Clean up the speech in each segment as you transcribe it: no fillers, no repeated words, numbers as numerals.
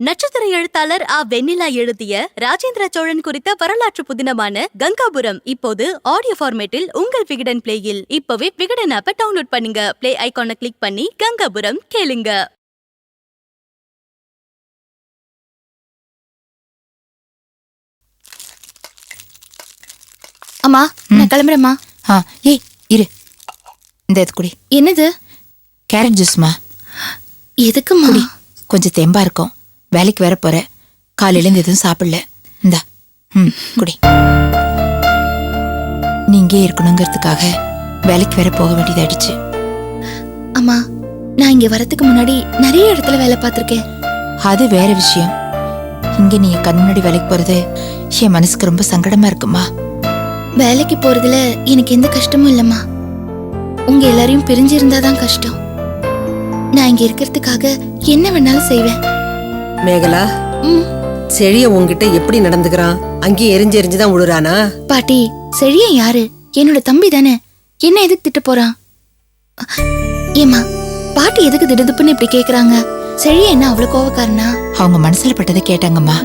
நட்சத்திர எழுத்தாளர் வெண்ணிலா எழுதிய ராஜேந்திர சோழன் குறித்த வரலாற்று புதினமான கங்காபுரம் இப்போது ஆடியோ ஃபார்மேட்டில் உங்கள் விகடன் பிளேயில். இப்பவே விகடன் ஆப்பை டவுன்லோட் பண்ணுங்க. பிளே ஐகானை கிளிக் பண்ணி கங்காபுரம் கேளுங்க. அம்மா, நான் கிளம்புறேம்மா. ஏய் இரு, இந்த குடி. என்னது? கேரட் ஜூஸ்மா. எதுக்குமா? கொஞ்சம் தெம்பா இருக்கும். வேலைக்கு வேற போற, காலையில இருந்து எதுவும் சாப்பிடல. இந்தா குடி. நீங்க இருக்கணுங்கிறதுக்காக வேலைக்கு வேற போக வேண்டியதாயிடுச்சு. அம்மா, நான் இங்க வரதுக்கு முன்னாடி நிறைய இடத்துல வேலை பார்த்திருக்கேன். அது வேற விஷயம். இங்க நீ கண் முன்னாடி வேலைக்கு போறது என் மனசுக்கு ரொம்ப சங்கடமா இருக்குமா. வேலைக்கு போறதுல எனக்கு எந்த கஷ்டமும் இல்லம்மா. உங்க எல்லாரையும் பிரிஞ்சு இருந்தாதான் கஷ்டம். நான் இங்க இருக்கிறதுக்காக என்ன வேணாலும் செய்வேன். மேகலா, செழிய உன்கிட்ட எப்படி நடந்துக்கிறான்? அங்கேயே எரிஞ்சு எரிஞ்சுதான் விழுறானா? பாட்டி, செழிய யாரு? என்னோட தம்பி தானே. என்ன எதுக்கு திட்ட போறான்? ஏமா, பாட்டி எதுக்கு திடுதுப்புன்னு இப்படி கேக்குறாங்க? செழிய என்ன அவ்வளவு கோவக்காரனா? அவங்க மனசுல பட்டதை கேட்டாங்கம்மா.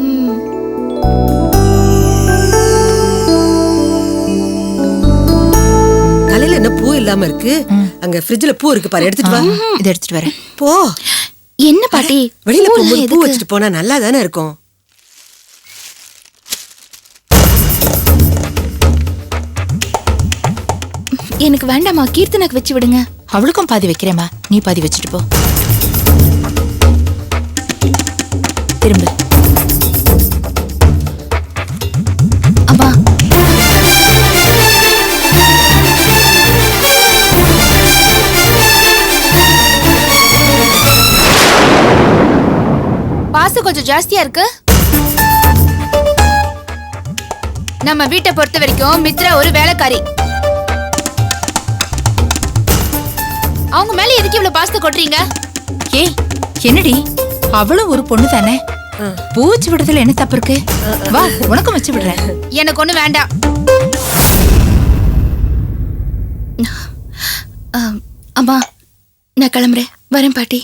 தலையில என்ன பூ இல்லாம இருக்கு? அங்க ஃப்ரிட்ஜ்ல பூ இருக்கு பாரு, எடுத்துட்டு வா. இதை எடுத்துட்டு வரேன். போ. என்ன பாட்டி, வெளியில போகும்போது பூ வச்சுட்டு போனா நல்லா தானே இருக்கும். எனக்கு வேண்டாமா, கீர்த்தனுக்கு வச்சு விடுங்க. அவளுக்கும் பாதி வைக்கிறேம்மா, நீ பாதி வச்சுட்டு போ. திரும்ப. அம்மா, பாசு கொஞ்சம் ஜாஸ்தியா இருக்கு. நம்ம வீட்டை பொறுத்த வரைக்கும் மித்ரா ஒரு வேலைக்காரி. அவங்க மேல எதுக்கு இவ்வளவு பாசத்தை கொட்டுறீங்க? ஏய், என்னடி, அவளும் ஒரு பொண்ணு தானே. பூ வச்சு விடுறதுல என்ன தப்பு இருக்கு? வா, உனக்கும் வச்சு விடுறேன். எனக்கு ஒண்ணு வேண்டாம். அம்மா, நான் கிளம்புறேன். வரேன் பாட்டி.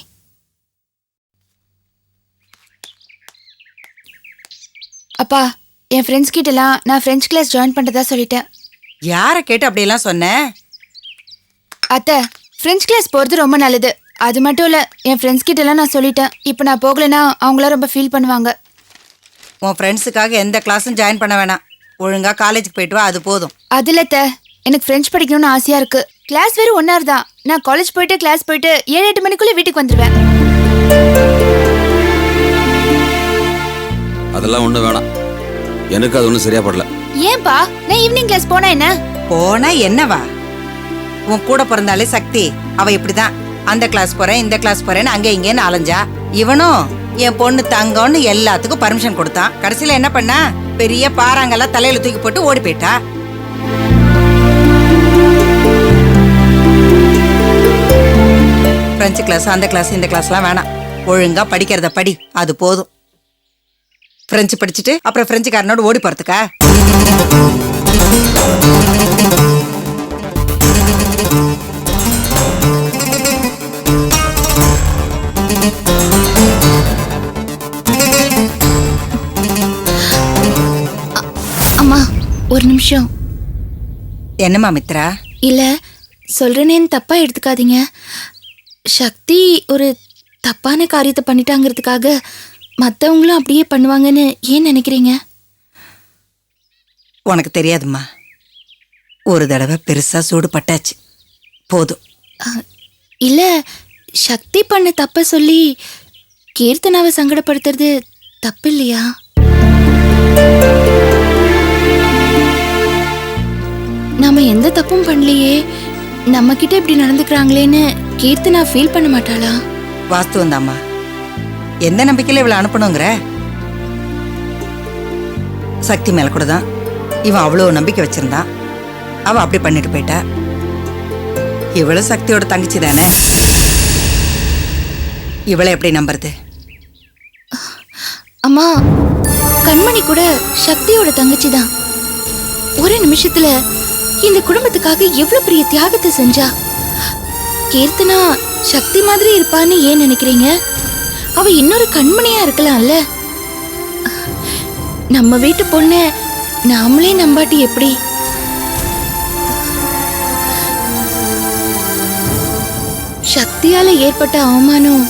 அப்பா, என் ஃப்ரெண்ட்ஸ் கிட்ட எல்லாம் நான் பிரெஞ்சு கிளாஸ் ஜாயின் பண்றதா சொல்லிட்டேன். யார கேட்டு அப்படி எல்லாம் சொன்ன? அத்தை, பிரெஞ்சு கிளாஸ் போறது ரொம்ப நல்லது. அது மட்டும் இல்ல, என் ஃப்ரெண்ட்ஸ் கிட்ட எல்லாம் நான் சொல்லிட்டேன். இப்போ நான் போகலன்னா அவங்களாம் ரொம்ப ஃபீல் பண்ணுவாங்க. உன் ஃப்ரெண்ட்ஸுக்காக எந்த கிளாஸும் ஜாயின் பண்ண வேணாம். ஒழுங்கா காலேஜுக்கு போயிட்டு வா, அது போதும். அதுல எனக்கு பிரெஞ்சு படிக்கணும்னு ஆசையா இருக்கு. கிளாஸ் வெறும் 1 hour தான். நான் காலேஜ் போயிட்டு கிளாஸ் போயிட்டு 7-8 மணிக்குள்ள வீட்டுக்கு வந்துடுவேன். அதெல்லாம் ஒண்ணு வேணாம், எனக்கு அது ஒன்றும் சரியா படல. ஏன்பா, நான் ஈவினிங் கிளாஸ் போனா என்ன? போனா என்னவா? உன் கூட பிறந்தாலே சக்தி, அவ இப்படிதான். அந்த கிளாஸ் போறேன், இந்த கிளாஸ் போறேன்னு அங்க இங்கேன்னு அலைஞ்சா. இவனும் என் பொண்ணு தங்கம்னு எல்லாத்துக்கும் பர்மிஷன் கொடுத்தான். கடைசியில என்ன பண்ணா? பெரிய பாறாங்கெல்லாம் தலையில தூக்கி போட்டு ஓடி போயிட்டா. பிரெஞ்சு கிளாஸ், அந்த கிளாஸ், இந்த கிளாஸ்லாம் வேணாம். ஒழுங்கா படிக்கிறத படி, அது போதும். பிரெஞ்சு படிச்சுட்டு அப்புறம் பிரெஞ்சுக்காரனோட ஓடி போறதுக்கா? அம்மா, ஒரு நிமிஷம். என்னம்மா மித்ரா? இல்ல, சொல்றேனேன்னு தப்பா எடுத்துக்காதீங்க. சக்தி ஒரு தப்பான காரியத்தை பண்ணிட்டாங்கிறதுக்காக மற்றவங்களும் அப்படியே பண்ணுவாங்கன்னு ஏன் நினைக்கிறீங்க? உனக்கு தெரியாதும்மா. ஒரு தடவை பெருசா சூடு பட்டாச்சு, போதும். இல்ல, சக்தி பண்ண தப்ப சொல்லி கீர்த்தனாவை சங்கடப்படுத்துறது தப்பு இல்லையா? நாம எந்த தப்பும் பண்ணலையே, நம்ம கிட்ட இப்படி நடந்துக்கிறாங்களேன்னு கீர்த்தனா ஃபீல் பண்ண மாட்டாளா? வாஸ்துவம் தாம்மா. எந்த நம்பிக்கையில இவளை அனுப்பணுங்கிற? சக்தி மேல கூட தான் இவன் அவ்வளவு நம்பிக்கை வச்சிருந்தான். அவ அப்படி பண்ணிட்டு போயிட்டா. இவளும் சக்தியோட தங்கச்சி தானே, இவளை எப்படி நம்புறது? அம்மா, கண்மணி கூட சக்தியோட தங்கச்சி தான். ஒரு நிமிஷத்துல இந்த குடும்பத்துக்காக எவ்வளவு பெரிய தியாகத்தை செஞ்சா. கீர்த்தனா சக்தி மாதிரி இருப்பான்னு ஏன் நினைக்கிறீங்க? அவ இன்னொரு கண்மணியா இருக்கலாம்ல. நம்ம வீட்டு பொண்ண நாமளே நம்பாட்டி எப்படி? சக்தியால ஏற்பட்ட அவமானம்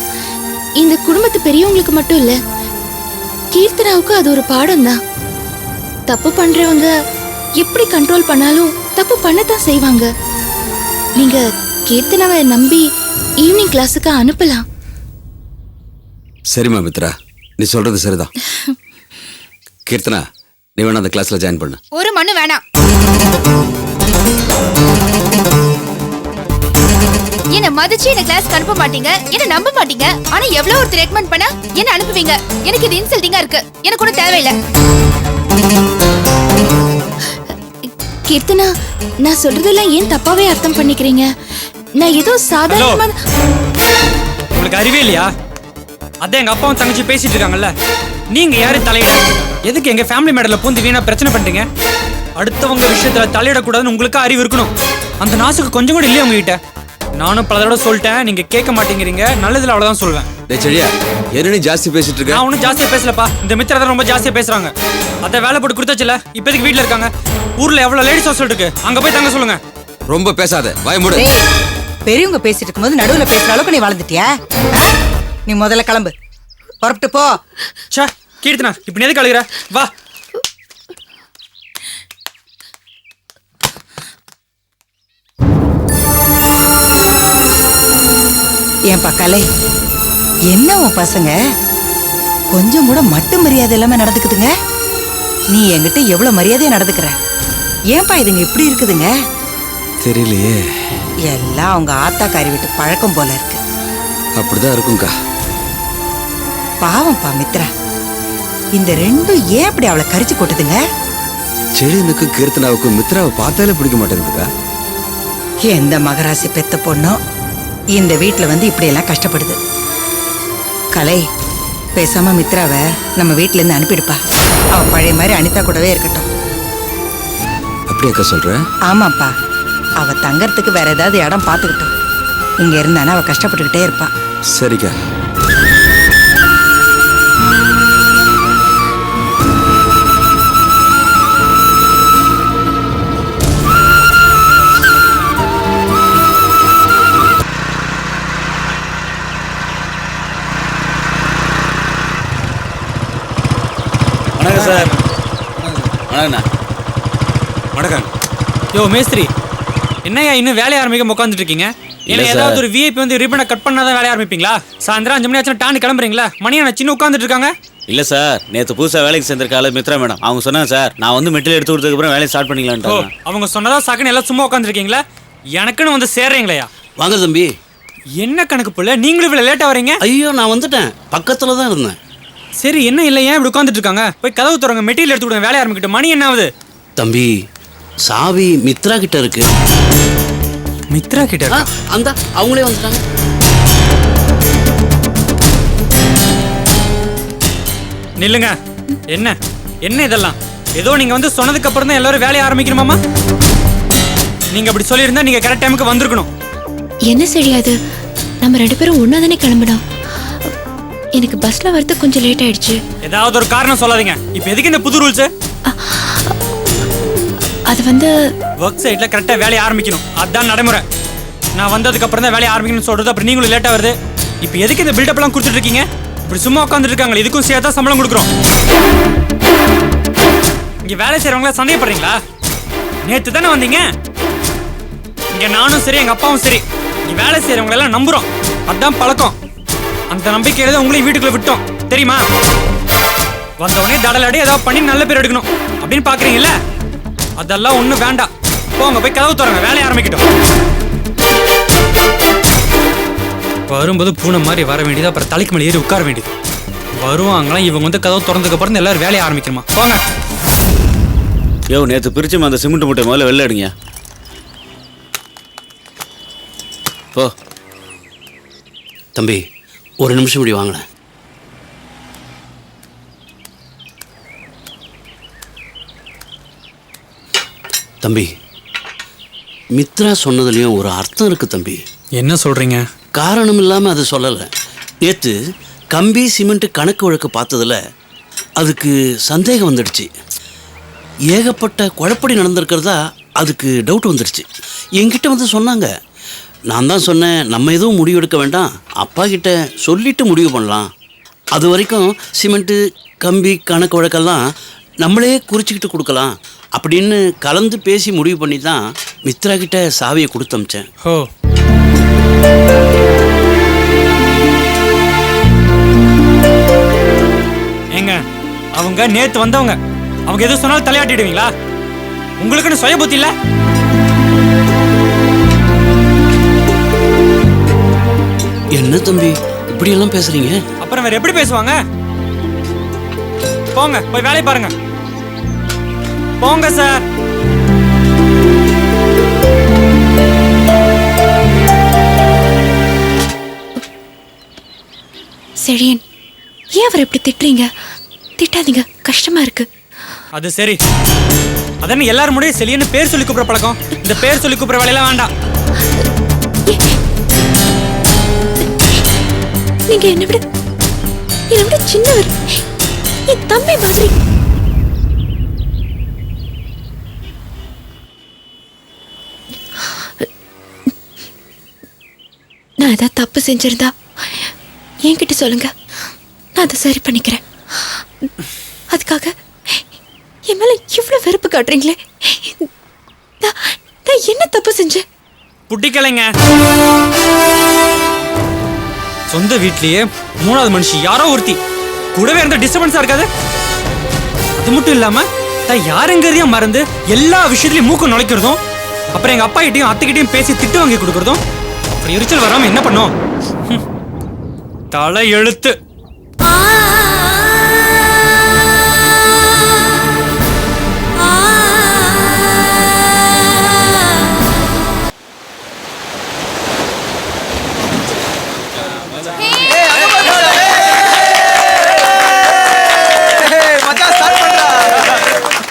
இந்த குடும்பத்து பெரியவங்களுக்கு மட்டும் இல்ல, கீர்த்தனாவுக்கு அது ஒரு பாடம் தான். தப்பு பண்றவங்க எப்படி கண்ட்ரோல் பண்ணாலும் தப்பு பண்ணத்தான் செய்வாங்க. நீங்க கீர்த்தனாவை நம்பி ஈவினிங் கிளாஸுக்கு அனுப்பலாம். சரிம்மா மித்ரா, நீ சொல்றது சரிதான். கீர்த்தனா, நீ வேணா அந்த கிளாஸ்ல ஜாயின் பண்ணு. ஒரு மண்ணு வேணாம். என்ன மதிச்சு என்ன கிளாஸ்க்கு அனுப்ப மாட்டீங்க, என்ன நம்ப மாட்டீங்க. ஆனா எவ்வளவு ஒருத்தர் ரெக்கமெண்ட் பண்ணா என்ன அனுப்புவீங்க? எனக்கு இது இன்சல்ட்டிங்கா இருக்கு. எனக்கு கூட தேவையில்லை. கீர்த்தனா, நான் சொல்றதெல்லாம் ஏன் தப்பாவே அர்த்தம் பண்ணிக்கிறீங்க? நான் ஏதோ சாதாரணமா உங்களுக்கு அறிவே இல்லையா? அதான் எங்க அப்பாவும் தங்கச்சி பேசிட்டு இருக்காங்கல்ல, நீங்க யாரு தலையிட? எதுக்கு எங்க ஃபேமிலி மேடர்ல பூந்து வீணா பிரச்சனை பண்றீங்க? அடுத்தவங்க விஷயத்துல தலையிடக்கூடாதுன்னு உங்களுக்கு அறிவு இருக்கணும். அந்த நாசுக்கு கொஞ்சம் கூட இல்லையா உங்ககிட்ட? நானும் பல தடவை சொல்லிட்டேன், நீங்க கேட்க மாட்டேங்கிறீங்க. நல்லதுல அவ்வளவுதான் சொல்லுவேன். டேய் செடியா, என்ன நீ ஜாஸ்தி பேசிட்டு இருக்க? நான் ஒன்றும் ஜாஸ்தியா பேசலப்பா. இந்த மித்திர தான் ரொம்ப ஜாஸ்தியா பேசுறாங்க. அத வேலை போட்டு கொடுத்தாச்சுல, இப்போதைக்கு வீட்டுல இருக்காங்க. ஊர்ல எவ்வளவு லேடிஸ் ஹாஸ்டல் இருக்கு, அங்க போய் தங்க சொல்லுங்க. ரொம்ப பேசாத, வாய் மூடு. டேய், பெரியவங்க பேசிட்டு இருக்கும்போது நடுவுல பேசுற அளவுக்கு நீ வளர்ந்துட்டியா? நீ முதல்ல கிளம்பு, புறப்பட்டு போ. ச்சே, கீர்த்தனா இப்ப நீ எதுக்கு அழுகுற? வா. ஏன் பக்காலே, என்ன உன் பசங்க கொஞ்சம் கூட மட்டு மரியாதை இல்லாம நடந்துக்குதுங்க? நீ என்கிட்ட எவ்வளவு மரியாதையா நடந்துக்கிற? ஏன்பா இதுங்க இப்படி இருக்குதுங்க? தெரியலையே. எல்லாம் அவங்க ஆத்தாக்காரி வீட்டு பழக்கம் போல இருக்கு. அப்படிதான் இருக்கும்க்கா. பாவம்பா மித்ரா, இந்த ரெண்டும் ஏன் இப்படி அவளை கரிச்சு கொட்டுதுங்க? செடினுக்கும் கீர்த்தனாவுக்கும் மித்ராவை பார்த்தாலே பிடிக்க மாட்டேங்குதுக்கா. எந்த மகராசி பெத்த பொண்ணோ இந்த வீட்டுல வந்து இப்படி எல்லாம் கஷ்டப்படுது. கலை, பேசாம மித்ராவை நம்ம வீட்டுல இருந்து அனுப்பிடுப்பா. அவ பழைய மாதிரி அனிதா கூடவே இருக்கட்டும். அப்படியாக்கா சொல்ற? ஆமாப்பா, அவ தங்கறதுக்கு வேற ஏதாவது இடம் பார்த்துக்கிட்டோம். இங்க இருந்தானா அவ கஷ்டப்பட்டுக்கிட்டே இருப்பா. சரிக்கா. வணக்கம் சார். வணக்கண்ணா. வணக்கம். யோ மேஸ்திரி, என்னையா இன்னும் வேலையை ஆரம்பிக்க உட்காந்துட்டு இருக்கீங்க? ஏன்னா சார். ஏதாவது ஒரு விஐபி வந்து ரிப்பனை கட் பண்ணாதான் வேலையை ஆரம்பிப்பீங்களா? சாயந்தரம் 5 மணி ஆச்சுன்னா டான்னு கிளம்புறீங்களா? மணியான சின்ன உட்காந்துட்டு இருக்காங்க. இல்லை சார், நேற்று புதுசாக வேலைக்கு சேர்ந்திருக்காள் மித்ரா மேடம். அவங்க சொன்னாங்க சார், நான் வந்து மெட்டீரியல் எடுத்து கொடுத்ததுக்கப்புறம் வேலையை ஸ்டார்ட் ஓ, பண்ணிக்கலான்ட்டு. அவங்க சொன்னதா சாக்குன்னு எல்லாம் சும்மா உட்காந்துருக்கீங்களா? எனக்குன்னு வந்து சேர்றீங்களா? வாங்க தம்பி. என்ன கணக்கு புள்ள, நீங்களும் இவ்வளவு லேட்டா வரீங்க? ஐயோ, நான் வந்துட்டேன், பக்கத்தில் தான் இருந்தேன். சரி, என்ன இல்லை, ஏன் இப்படி உட்காந்துட்டு இருக்காங்க? போய் கதவு திறங்க, மெட்டீரியல் எடுத்து கொடுங்க, வேலையை ஆரம்பிக்கிட்டு. மணி என்ன ஆகுது? தம்பி, சாவி மித்ரா கிட்ட இருக்கு. மித்ரா கிட்ட இருக்கா? அந்த அவங்களே வந்துட்டாங்க. நில்லுங்க. என்ன என்ன இதெல்லாம்? ஏதோ நீங்க வந்து சொன்னதுக்கு அப்புறம் தான் எல்லாரும் வேலையை ஆரம்பிக்கணுமாமா? நீங்க அப்படி சொல்லியிருந்தா நீங்க கரெக்ட் டைமுக்கு வந்திருக்கணும். என்ன சரியாது? நம்ம 2 பேரும் ஒன்னா தானே கிளம்பினோம். எனக்கு பஸ்ல வரது கொஞ்சம் லேட் ஆயிடுச்சு. ஏதாவது ஒரு காரணம் சொல்லாதீங்க. இப்போ எதுக்கு இந்த புது ரூல்ஸ்? அது வந்து ஒர்க் சைட்ல கரெக்டா வேலையை ஆரம்பிக்கணும், அதான் நடைமுறை. நான் வந்ததுக்கு அப்புறம் தான் வேலையை ஆரம்பிக்கணும்னு சொல்றது, அப்புறம் நீங்களும் லேட்டா வருது. இப்போ எதுக்கு இந்த பில்டப் எல்லாம் கொடுத்துட்டு இருக்கீங்க? இப்படி சும்மா உட்காந்துட்டு இருக்காங்களே, இதுக்கும் சேர்த்தா சம்பளம் கொடுக்குறோம். இங்க வேலை செய்யறவங்கள சந்தேகப்படுறீங்களா? நேத்து தானே வந்தீங்க. இங்க நானும் சரி, எங்க அப்பாவும் சரி, இங்க வேலை செய்யறவங்க எல்லாம் நம்புறோம், அதான் பழக்கம். அந்த நம்பிக்கையில தான் உங்களையும் வீட்டுக்குள்ள விட்டோம், தெரியுமா? வந்தவொடனே தடலாடி ஏதாவது பண்ணி நல்ல பேர் எடுக்கணும் அப்படின்னு பாக்குறீங்கல்ல? அதெல்லாம் ஒண்ணும் வேண்டாம். போங்க, போய் கதவு திறங்க, வேலையை ஆரம்பிக்கட்டும். வரும்போது பூனை மாதிரி வர வேண்டியது, அப்புறம் தலைக்கு மேலே ஏறி உட்கார வேண்டியது. வருவாங்களாம், இவங்க வந்து கதவு திறந்ததுக்கு அப்புறம் எல்லாரும் வேலையை ஆரம்பிக்கணுமா? போங்க. யோ, நேற்று பிரிச்சுமா அந்த சிமெண்ட் மூட்டை முதல்ல வெளில எடுங்க. போ தம்பி, ஒரு நிமிஷம் இப்படி வாங்கினேன். தம்பி, மித்ரா சொன்னதுலயும் ஒரு அர்த்தம் இருக்கு தம்பி. என்ன சொல்றீங்க? காரணம் இல்லாம அது சொல்லலை. நேற்று கம்பி சிமெண்ட் கணக்கு வழக்கு பார்த்ததுல அதுக்கு சந்தேகம் வந்துடுச்சு. ஏகப்பட்ட குழப்படி நடந்திருக்கிறதா அதுக்கு டவுட் வந்துடுச்சு. என்கிட்ட வந்து சொன்னாங்க. நான் தான் சொன்னேன், நம்ம எதுவும் முடிவு எடுக்க வேண்டாம், அப்பா கிட்ட சொல்லிட்டு முடிவு பண்ணலாம். அது வரைக்கும் சிமெண்ட்டு கம்பி கணக்கு வழக்கெல்லாம் நம்மளே குறிச்சிக்கிட்டு கொடுக்கலாம் அப்படின்னு கலந்து பேசி முடிவு பண்ணி தான் மித்ரா கிட்ட சாவியை கொடுத்து அமிச்சேன். ஓ, ஏங்க அவங்க நேத்து வந்தவங்க, அவங்க எது சொன்னாலும் தலையாட்டிடுவீங்களா? உங்களுக்குன்னு சுய புத்தி இல்ல? என்ன தம்பி இப்படி எல்லாம் பேசுறீங்க? அப்புறம் வேற எப்படி பேசுவாங்க? போங்க, போய் வேலையை பாருங்க. போங்க சார். செழியன், ஏன் அவர் இப்படி திட்டுறீங்க? திட்டாதீங்க, கஷ்டமா இருக்கு. அது சரி, அதானே எல்லாரும் முடியும் செலியன்னு பேர் சொல்லி கூப்பிடுற பழக்கம். இந்த பேர் சொல்லி கூப்பிடுற வேலையெல்லாம் வேண்டாம். நீங்க என்னை விட சின்னவர், என் தம்பி மாதிரி. நான் ஏதாவது தப்பு செஞ்சிருந்தா என்கிட்ட சொல்லுங்க, நான் அதை சரி பண்ணிக்கிறேன். அதுக்காக என் மேல இவ்வளவு வெறுப்பு காட்டுறீங்களே, நான் என்ன தப்பு செஞ்சேன்? புட்டிக்கலைங்க. சொந்த வீட்லயே மூணாவது மனுஷி யாரோ ஒருத்தி கூடவே இருந்த டிஸ்டர்பன்ஸா இருக்காது. அது மட்டும் இல்லாம தான் யாருங்கிறதையும் மறந்து எல்லா விஷயத்திலயும் மூக்கு நுழைக்கிறதும், அப்புறம் எங்க அப்பா கிட்டையும் அத்தைகிட்டையும் பேசி திட்டு வாங்கி கொடுக்கறதும், அப்படி எரிச்சல் வராம என்ன பண்ணும்? தலை எழுத்து.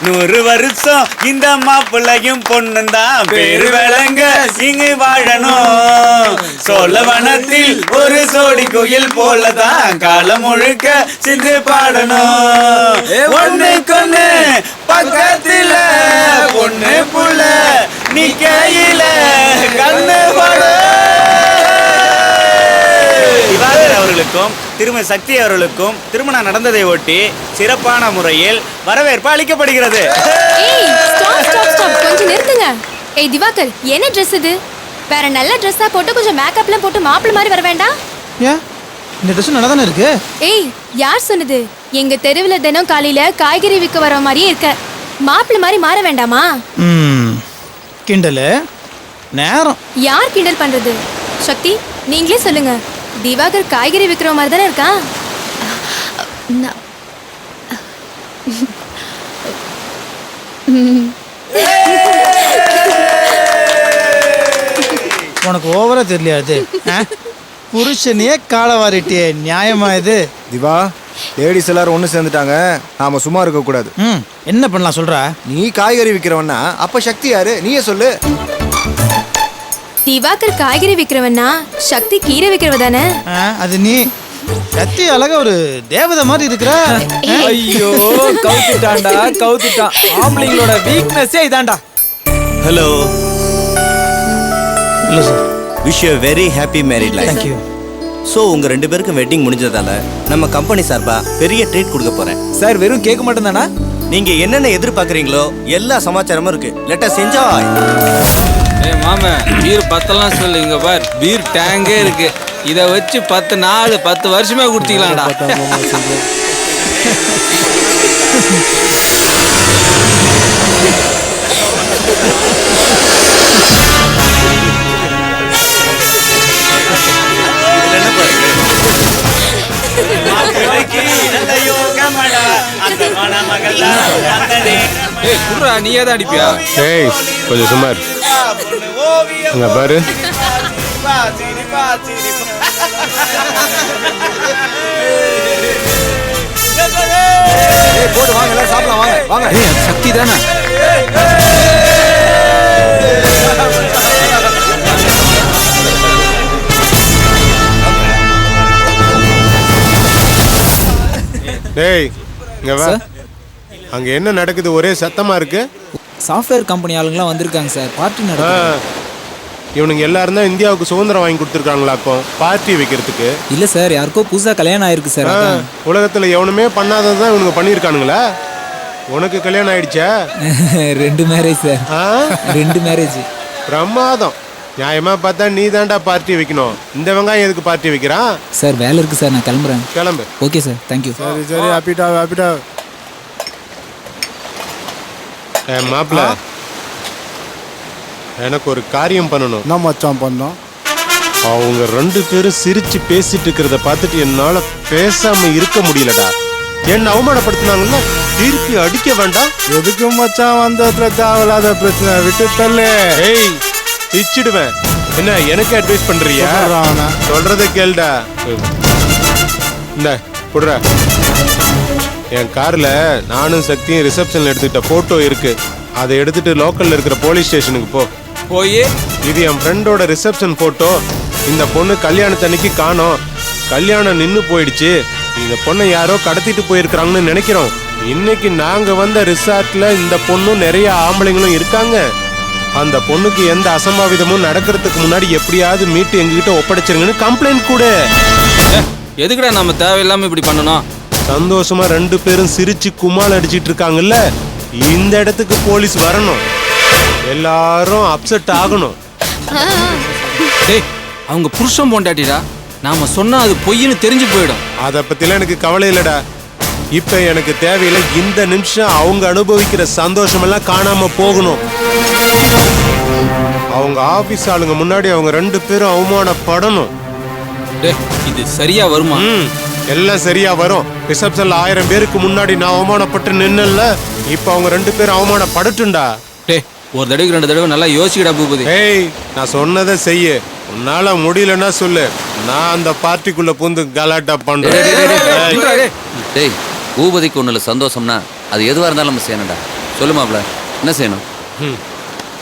நூறு வருஷம் இந்த மாப்பிள்ளையும் பொண்ணுந்தான் பேரு விளங்க இங்கு வாழணும். சோழவனத்தில் ஒரு சோடி கோயில் போலதான் காலம் முழுக்க சிந்து பாடணும். ஒண்ணு கொன்னு பக்கத்துல பொண்ணு புள்ள நீ கையில கண்ணு பட. திவாகர் அவர்களுக்கும் திருமதி சக்தி அவர்களுக்கும் திருமணம் நடந்ததை ஒட்டி சிறப்பான முறையில் வரவேற்பு அளிக்கப்படுகிறது. கொஞ்சம் நிறுத்துங்க. ஏய் திவாகர், என்ன ட்ரெஸ் இது? வேற நல்ல ட்ரெஸ்ஸா போட்டு கொஞ்சம் மேக்கப்லாம் போட்டு மாப்பிள்ளை மாதிரி வர வேண்டாம்? ஏன் இந்த ட்ரெஸ் நல்லா தானே இருக்கு? ஏய், யார் சொன்னது? எங்க தெருவுல தினம் காலையில காய்கறி விற்க வர மாதிரியே இருக்க. மாப்பிள்ளை மாதிரி மாற வேண்டாமா? கிண்டலு நேரம். யார் கிண்டல் பண்றது? சக்தி, நீங்களே சொல்லுங்க. திவாகர் காய்கறி விற்கிற மாதிரி தானே இருக்கான்? உனக்கு ஓவரா தெரியலையா இது? புருஷனையே காலவாரிட்டியே, நியாயமா இது? திவா, லேடிஸ் எல்லாரும் ஒன்று சேர்ந்துட்டாங்க, நாம சும்மா இருக்க கூடாது. என்ன பண்ணலாம் சொல்றா? நீ காய்கறி விற்கிறவன்னா அப்ப சக்தி யாரு? நீயே சொல்லு. திவாகர் காய்கறி விற்கிறவன்னா சக்தி கீரை விற்கிறவ தானே? அது நீ. சக்தி அழகா ஒரு தேவதை மாதிரி இருக்கிற. ஐயோ, கவுத்துட்டான்டா, கவுத்துட்டான். ஆம்பளைங்களோட வீக்னஸே இதான்டா. Hello. Hello sir. Wish you very happy married life. Thank you. So உங்க ரெண்டு பேருக்கும் வெட்டிங் முடிஞ்சதால நம்ம கம்பெனி சார்பா பெரிய ட்ரீட் கொடுக்க போறேன். சார் வெறும் கேட்க மட்டும் தானா? நீங்க என்னென்ன எதிர்பார்க்குறீங்களோ எல்லா சமாச்சாரமும் இருக்கு. Let us enjoy. ஏய் மாமா, பீர் பத்தலாம் சொல்லு. இங்க பார், பீர் டேங்கே இருக்கு. இதை வச்சு 10 நாள் 10 வருஷமே குடிச்சிக்கலாம்டா. ஏய் குர்ரா, நீயே தான் அடிப்பியா? ஏய் கொஞ்சம் சும்மா இரு. அங்க பாரு. போட்டு வாங்க, எல்லாரும் சாப்பிடலாம். வாங்க வாங்க. சக்தி தானே? டேய் இங்க வா. அங்க என்ன நடக்குது? ஒரே சத்தமா இருக்கு. சாஃப்ட்வேர் கம்பெனி ஆளுங்கலாம் வந்திருக்காங்க சார். பார்ட்டி நடக்குது. இவனுங்க எல்லாரும் தான் இந்தியாவுக்கு சுதந்திரம் வாங்கி கொடுத்துருக்காங்களா அப்போ பார்ட்டி வைக்கிறதுக்கு? இல்ல சார், யாருக்கோ புதுசா கல்யாணம் ஆயிருக்கு சார். அதான். உலகத்துல எவனுமே பண்ணாததான் இவனுங்க பண்ணியிருக்கானுங்களா? உனக்கு கல்யாணம் ஆயிடுச்சா? 2 மேரேஜ் சார். 2 மேரேஜ். பிரமாதம். நியாயமா பார்த்தா நீ தான்டா பார்ட்டி வைக்கணும். இந்த வெங்காயம் எதுக்கு பார்ட்டி வைக்கிறான்? சார் வேலை இருக்கு சார், நான் கிளம்புறேன். கிளம்பு. Okay sir, thank you. சரி சரி, ஹாப்பிடா ஹாப்பிடா. மாப்பிள்ள, எனக்கு ஒரு காரியம் பண்ணணும். என்ன மச்சான் பண்ணோம்? அவங்க 2 பேரும் சிரிச்சு பேசிட்டு இருக்கிறத பார்த்துட்டு என்னால பேசாம இருக்க முடியலடா. என்ன அவமானப்படுத்தினாங்கல்ல, திருப்பி அடிக்க வேண்டாம். எதுக்கு மச்சான் வந்த இடத்துல தேவையில்லாத பிரச்சனை விட்டு தள்ளு. ஏய், திச்சிடுவேன். என்ன எனக்கு அட்வைஸ் பண்றியா? சொல்றத கேளுடா. இந்த புடுற. என் கார்ல நானும் சக்தியும் ரிசப்ஷன்ல எடுத்துக்கிட்ட போட்டோ இருக்கு. அதை எடுத்துட்டு லோக்கல்ல இருக்கிற போலீஸ் ஸ்டேஷனுக்கு போ. போய் இது என் ஃப்ரெண்டோட ரிசப்ஷன் போட்டோ. இந்த பொண்ணு கல்யாணத்தன்னைக்கு காணோம். கல்யாணம் நின்னு போயிடுச்சு. இந்த பொண்ணை யாரோ கடத்திட்டு போயிருக்கிறாங்கன்னு நினைக்கிறோம். இன்னைக்கு நாங்க வந்த ரிசார்ட்ல இந்த பொண்ணும் நிறைய ஆம்பளைங்களும் இருக்காங்க. அந்த பொண்ணுக்கு எந்த அசம்பாவிதமும் நடக்கிறதுக்கு முன்னாடி எப்படியாவது மீட்டு எங்ககிட்ட ஒப்படைச்சிருங்கன்னு கம்ப்ளைண்ட் கூட. எதுக்குடா நம்ம தேவையில்லாம இப்படி பண்ணணும்? சந்தோஷமா 2 பேரும் சிரிச்சு கும்மால் அடிச்சிட்டு இருக்காங்கல்ல, இந்த இடத்துக்கு போலீஸ் வரணும். எல்லாரும் அப்செட் ஆகணும். டேய், அவங்க புருஷன் பொண்டாட்டிடா. நாம சொன்னா அது பொய்ன்னு தெரிஞ்சு போயிடும். அதை பத்திலாம் எனக்கு கவலை இல்லடா. இப்ப எனக்கு தேவையில்லை. இந்த நிமிஷம் அவங்க அனுபவிக்கிற சந்தோஷம் எல்லாம் காணாம போகணும். அவங்க ஆபீஸ் ஆளுங்க முன்னாடி அவங்க 2 பேரும் அவமானப்படணும். டேய், இது சரியா வருமா? எல்லாம் சரியா வரும். ரிசப்ஷன்ல 1000 பேருக்கு முன்னாடி நான் அவமானப்பட்டு நின்னல, இப்ப அவங்க 2 பேரும் அவமானப்படட்டும்டா. டேய், ஒரு தடவைக்கு 2 தடவை நல்லா யோசிக்கடா பூபதி. ஏய், நான் சொன்னதை செய்ய. உன்னால முடியலன்னா சொல்லு, நான் அந்த பார்ட்டிக்குள்ள புந்து கலாட்டா பண்றேன். டேய், பூபதிக்கு ஒண்ணுல சந்தோஷம்னா அது எதுவா இருந்தாலும் நம்ம செய்யணும்டா. சொல்லுமாப்ல, என்ன செய்யணும்?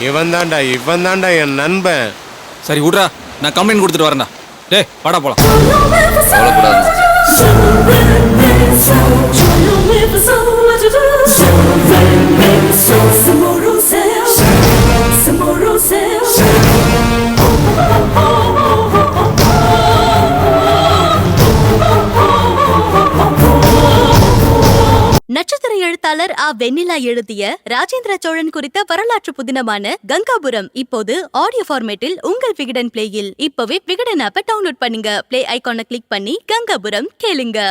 இவன் தான்டா என் நண்பன். சரி விட்றா, நான் கம்ப்ளைண்ட் கொடுத்துட்டு வரேன்டா. டேய், வாடா போலாம். சொல்லக்கூடாது. நட்சத்திர எழுத்தாளர் ஆ வெண்ணிலா எழுதிய ராஜேந்திர சோழன் குறித்த வரலாற்று புதினமான கங்காபுரம் இப்போது ஆடியோ ஃபார்மேட்டில் உங்கள் விகடன் பிளேயில். இப்பவே விகடன் ஆப்பை டவுன்லோட் பண்ணுங்க. பிளே ஐகானை கிளிக் பண்ணி கங்காபுரம் கேளுங்க.